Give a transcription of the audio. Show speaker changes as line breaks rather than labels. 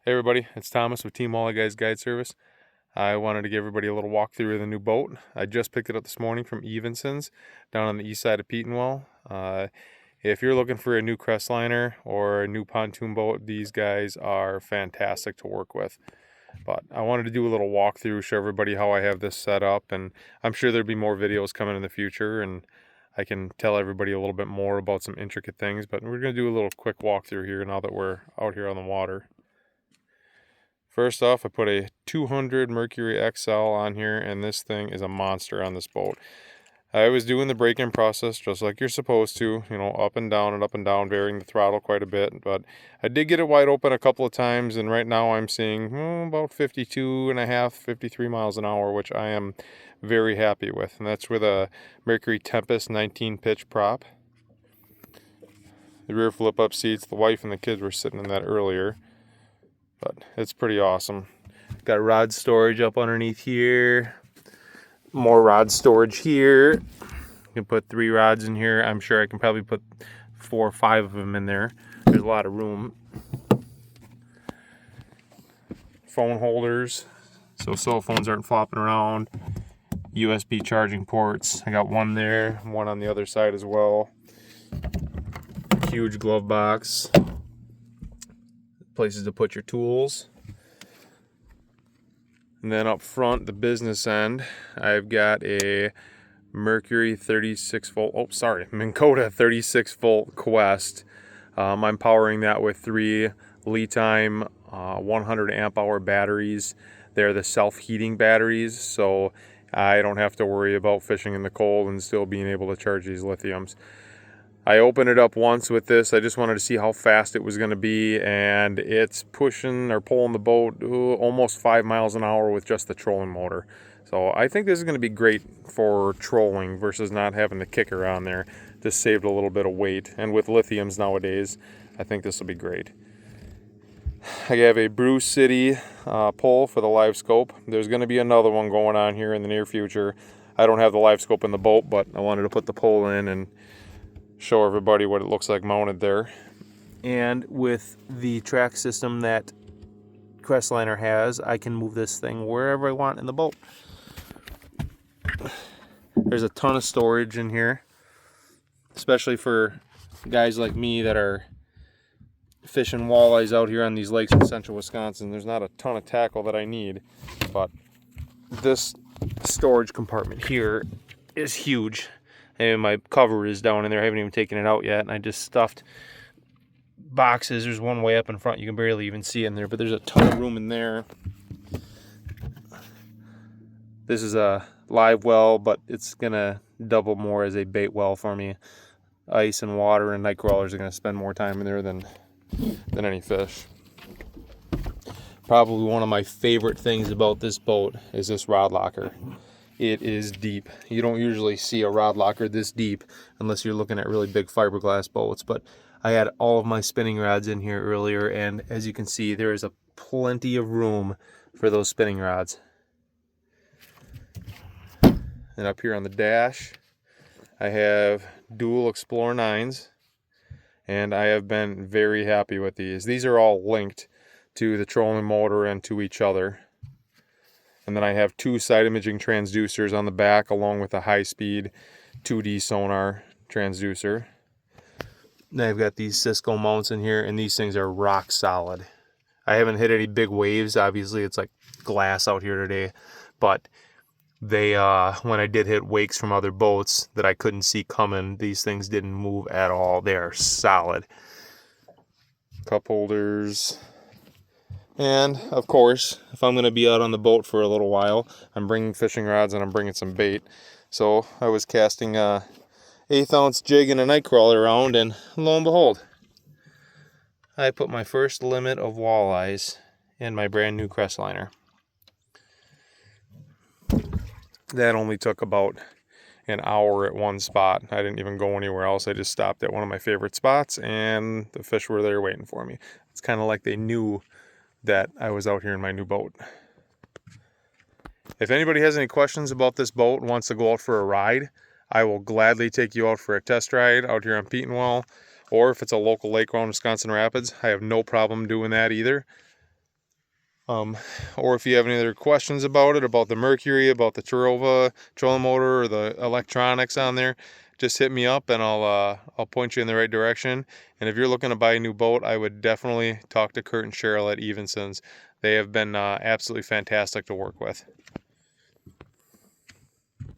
Hey everybody, it's Thomas with Team Walleye Guys Guide Service. I wanted to give everybody a little walkthrough of the new boat. I just picked it up this morning from Evanson's down on the east side of Petenwell. If you're looking for a new Crestliner or a new pontoon boat, these guys are fantastic to work with. But I wanted to do a little walkthrough, show everybody how I have this set up, and I'm sure there'll be more videos coming in the future, and I can tell everybody a little bit more about some intricate things, but we're going to do a little quick walkthrough here now that we're out here on the water. First off, I put a 200 Mercury XL on here, and this thing is a monster on this boat. I was doing the break-in process just like you're supposed to, you know, up and down, varying the throttle quite a bit. But I did get it wide open a couple of times, and right now I'm seeing about 52 and a half, 53 miles an hour, which I am very happy with. And that's with a Mercury Tempest 19 pitch prop. The rear flip-up seats, the wife and the kids were sitting in that earlier. But it's pretty awesome. Got rod storage up underneath here. More rod storage here. You can put 3 rods in here. I'm sure I can probably put 4 or 5 of them in there. There's a lot of room. Phone holders, so cell phones aren't flopping around. USB charging ports. I got one there, one on the other side as well. Huge glove box. Places to put your tools. And then up front, the business end, I've got a Mercury 36 volt, Minn Kota 36 volt Quest. I'm powering that with 3 Li-Time 100 amp hour batteries. They're the self-heating batteries, so I don't have to worry about fishing in the cold and still being able to charge these lithiums. I opened it up once with this. I just wanted to see how fast it was going to be, and it's pushing or pulling the boat almost 5 miles an hour with just the trolling motor. So I think this is going to be great for trolling versus not having the kicker on there. Just saved a little bit of weight, and with lithiums nowadays, I think this will be great. I have a Brew City pull for the live scope. There's going to be another one going on here in the near future. I don't have the live scope in the boat, but I wanted to put the pole in and show everybody what it looks like mounted there. And with the track system that Crestliner has, I can move this thing wherever I want in the boat. There's a ton of storage in here, especially for guys like me that are fishing walleyes out here on these lakes in central Wisconsin. There's not a ton of tackle that I need, but this storage compartment here is huge. And my cover is down in there. I haven't even taken it out yet. And I just stuffed boxes. There's one way up in front. You can barely even see in there, but there's a ton of room in there. This is a live well, but it's going to double more as a bait well for me. Ice and water and night crawlers are going to spend more time in there than any fish. Probably one of my favorite things about this boat is this rod locker. It is deep. You don't usually see a rod locker this deep unless you're looking at really big fiberglass boats, but I had all of my spinning rods in here earlier, and as you can see, there is a plenty of room for those spinning rods. And up here on the dash, I have dual Explorer 9s, and I have been very happy with these. These are all linked to the trolling motor and to each other. And then I have 2 side imaging transducers on the back along with a high-speed 2D sonar transducer. And I've got these Cisco mounts in here, and these things are rock solid. I haven't hit any big waves. Obviously, it's like glass out here today. But they, when I did hit wakes from other boats that I couldn't see coming, these things didn't move at all. They are solid. Cup holders. And, of course, if I'm going to be out on the boat for a little while, I'm bringing fishing rods and I'm bringing some bait. So I was casting a 1/8 ounce jig and a night crawler around, and lo and behold, I put my first limit of walleyes in my brand new Crestliner. That only took about an hour at one spot. I didn't even go anywhere else. I just stopped at one of my favorite spots, and the fish were there waiting for me. It's kind of like they knew that I was out here in my new boat. If anybody has any questions about this boat and wants to go out for a ride, I will gladly take you out for a test ride out here on Petenwell, or if it's a local lake around Wisconsin Rapids, I have no problem doing that either. Or if you have any other questions about it, about the Mercury, about the trolling motor, or the electronics on there, just hit me up and I'll point you in the right direction. And if you're looking to buy a new boat, I would definitely talk to Kurt and Cheryl at Evenson's. They have been absolutely fantastic to work with.